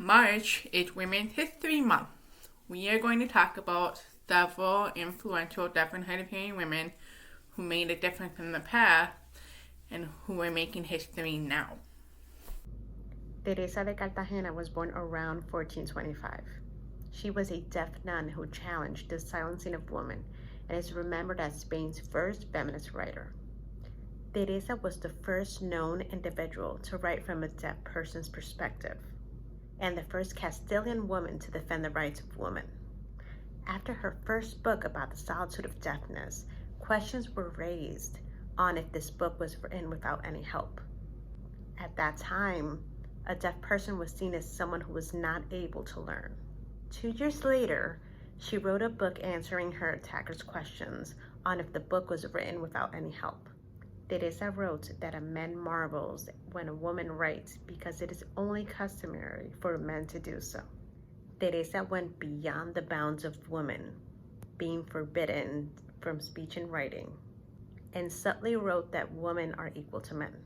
March is Women's History Month. We are going to talk about several influential deaf and hard of hearing women who made a difference in the past and who are making history now. Teresa de Cartagena was born around 1425. She was a deaf nun who challenged the silencing of women and is remembered as Spain's first feminist writer. Teresa was the first known individual to write from a deaf person's perspective, and the first Castilian woman to defend the rights of women. After her first book about the solitude of deafness, questions were raised on if this book was written without any help. At that time, a deaf person was seen as someone who was not able to learn. 2 years later, she wrote a book answering her attackers' questions on if the book was written without any help. Teresa wrote that a man marvels when a woman writes because it is only customary for men to do so. Teresa went beyond the bounds of women being forbidden from speech and writing, and subtly wrote that women are equal to men.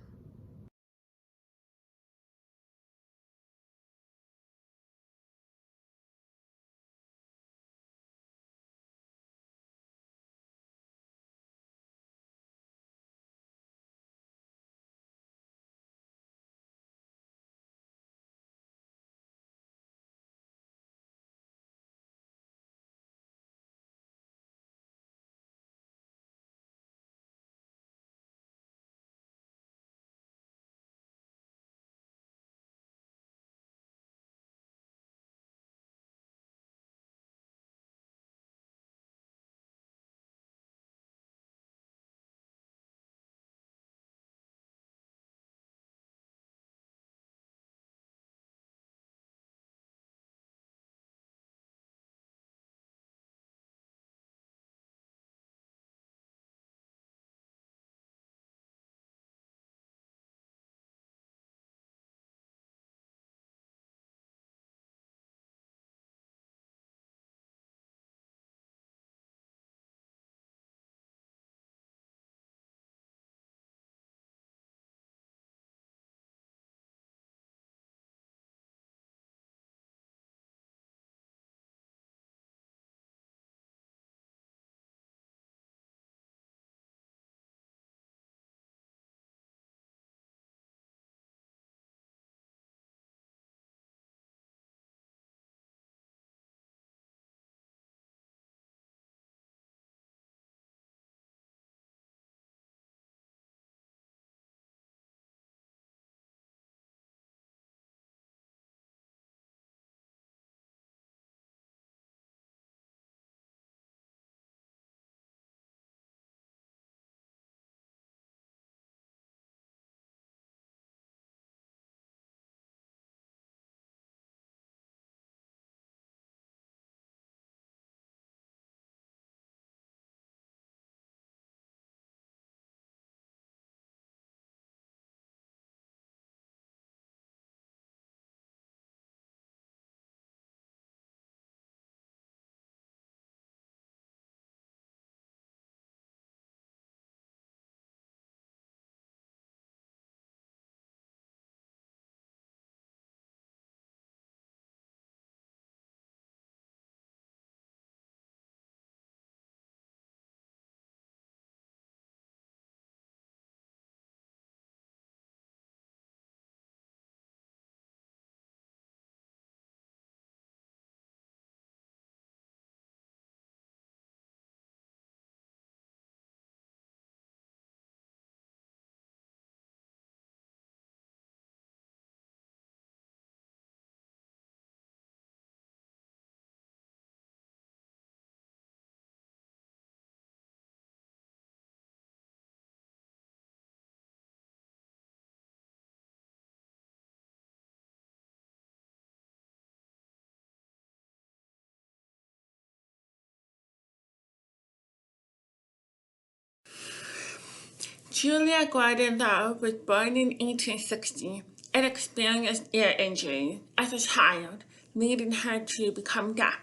Julia Guadalupe was born in 1860 and experienced ear injury as a child, leading her to become deaf.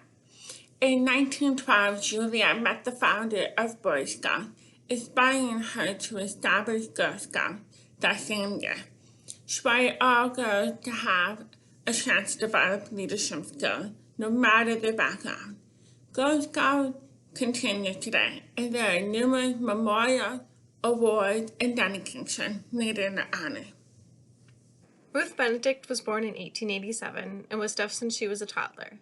In 1912, Julia met the founder of Boy Scouts, inspiring her to establish Girl Scouts that same year. She wanted all girls to have a chance to develop leadership skills, no matter their background. Girl Scouts continue today, and there are numerous memorials, awards, and dedications made in their honor. Ruth Benedict was born in 1887 and was deaf since she was a toddler.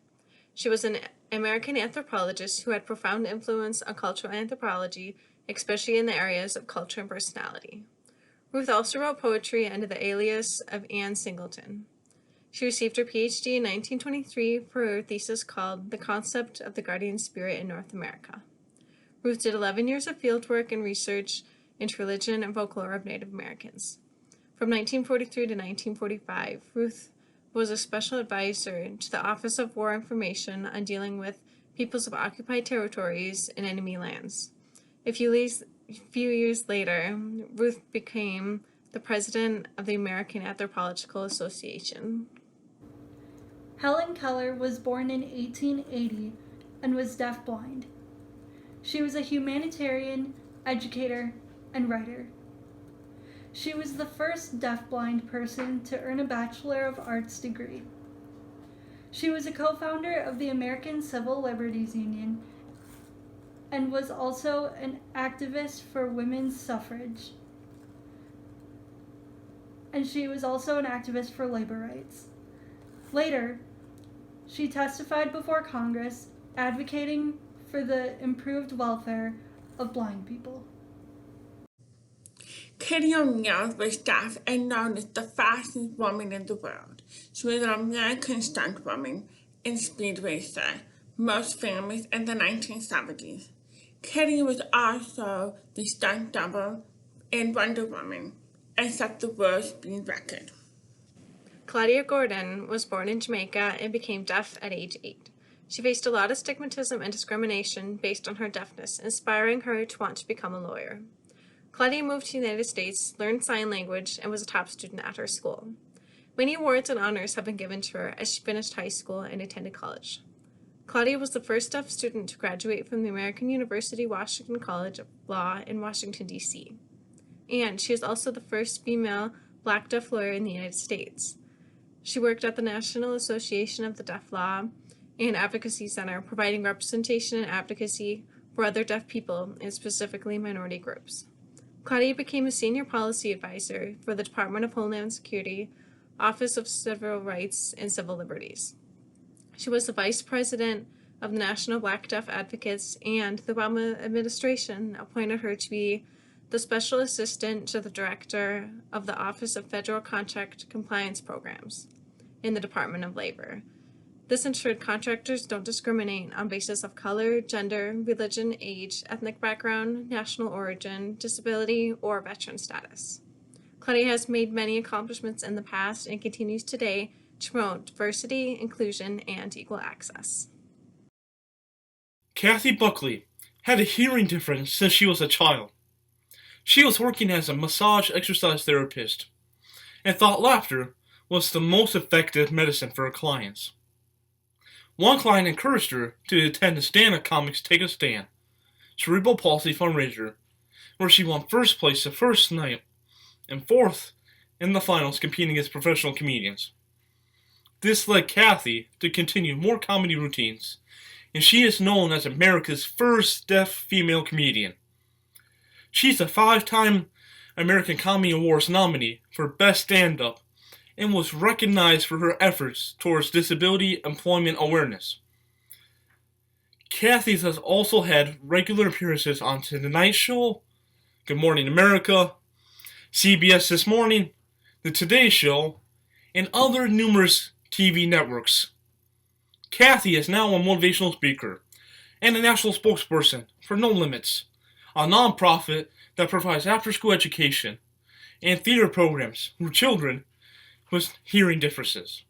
She was an American anthropologist who had profound influence on cultural anthropology, especially in the areas of culture and personality. Ruth also wrote poetry under the alias of Anne Singleton. She received her PhD in 1923 for her thesis called The Concept of the Guardian Spirit in North America. Ruth did 11 years of fieldwork and research into religion and folklore of Native Americans. From 1943 to 1945, Ruth was a special advisor to the Office of War Information on dealing with peoples of occupied territories and enemy lands. A few years later, Ruth became the president of the American Anthropological Association. Helen Keller was born in 1880 and was deafblind. She was a humanitarian, educator, and writer. She was the first deafblind person to earn a Bachelor of Arts degree. She was a co-founder of the American Civil Liberties Union and was also an activist for women's suffrage. And she was also an activist for labor rights. Later, she testified before Congress advocating for the improved welfare of blind people. Kitty O'Neill was deaf and known as the fastest woman in the world. She was an American stunt woman and speed racer, most famous in the 1970s. Kitty was also the stunt double in Wonder Woman and set the world speed record. Claudia Gordon was born in Jamaica and became deaf at age 8. She faced a lot of stigmatism and discrimination based on her deafness, inspiring her to want to become a lawyer. Claudia moved to the United States, learned sign language, and was a top student at her school. Many awards and honors have been given to her as she finished high school and attended college. Claudia was the first deaf student to graduate from the American University Washington College of Law in Washington, D.C. And she is also the first female Black deaf lawyer in the United States. She worked at the National Association of the Deaf Law and Advocacy Center, providing representation and advocacy for other deaf people and specifically minority groups. Claudia became a senior policy advisor for the Department of Homeland Security, Office of Civil Rights and Civil Liberties. She was the vice president of the National Black Deaf Advocates, and the Obama administration appointed her to be the special assistant to the director of the Office of Federal Contract Compliance Programs in the Department of Labor. This ensured contractors don't discriminate on basis of color, gender, religion, age, ethnic background, national origin, disability, or veteran status. Claudia has made many accomplishments in the past and continues today to promote diversity, inclusion, and equal access. Kathy Buckley had a hearing difference since she was a child. She was working as a massage exercise therapist and thought laughter was the most effective medicine for her clients. One client encouraged her to attend the stand-up comics Take a Stand, cerebral palsy fundraiser, where she won first place the first night and fourth in the finals competing against professional comedians. This led Kathy to continue more comedy routines, and she is known as America's first deaf female comedian. She's a 5-time American Comedy Awards nominee for Best Stand-Up and was recognized for her efforts towards disability employment awareness. Kathy has also had regular appearances on The Tonight Show, Good Morning America, CBS This Morning, The Today Show, and other numerous TV networks. Kathy is now a motivational speaker and a national spokesperson for No Limits, a nonprofit that provides after-school education and theater programs for children with hearing differences.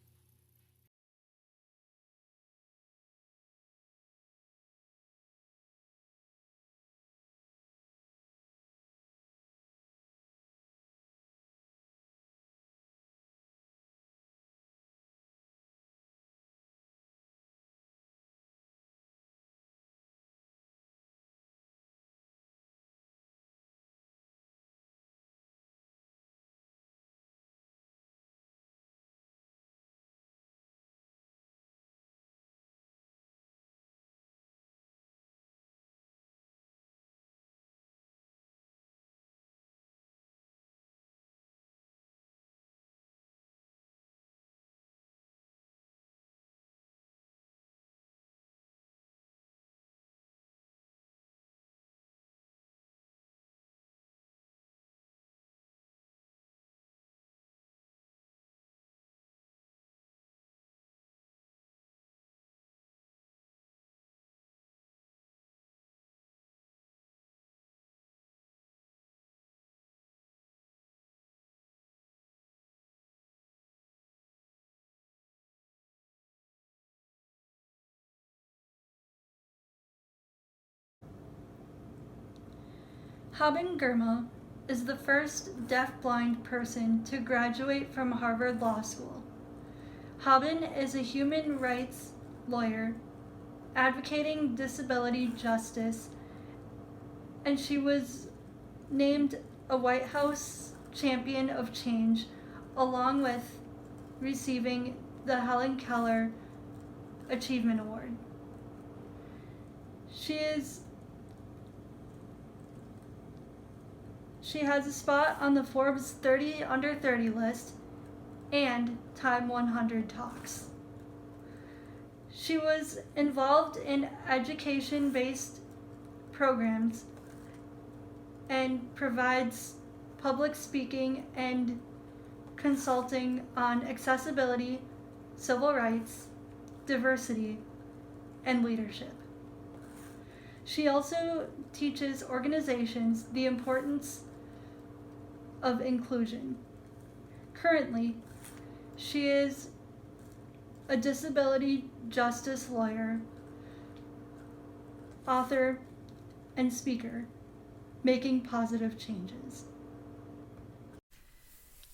Haben Girma is the first deaf-blind person to graduate from Harvard Law School. Haben is a human rights lawyer advocating disability justice, and she was named a White House Champion of Change, along with receiving the Helen Keller Achievement Award. She has a spot on the Forbes 30 Under 30 list and Time 100 Talks. She was involved in education-based programs and provides public speaking and consulting on accessibility, civil rights, diversity, and leadership. She also teaches organizations the importance of inclusion. Currently, she is a disability justice lawyer, author, and speaker, making positive changes.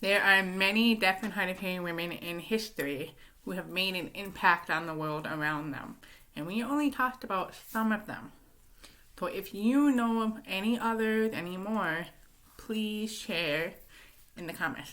There are many deaf and hard of hearing women in history who have made an impact on the world around them, and we only talked about some of them. So if you know of any others, any more, please share in the comments.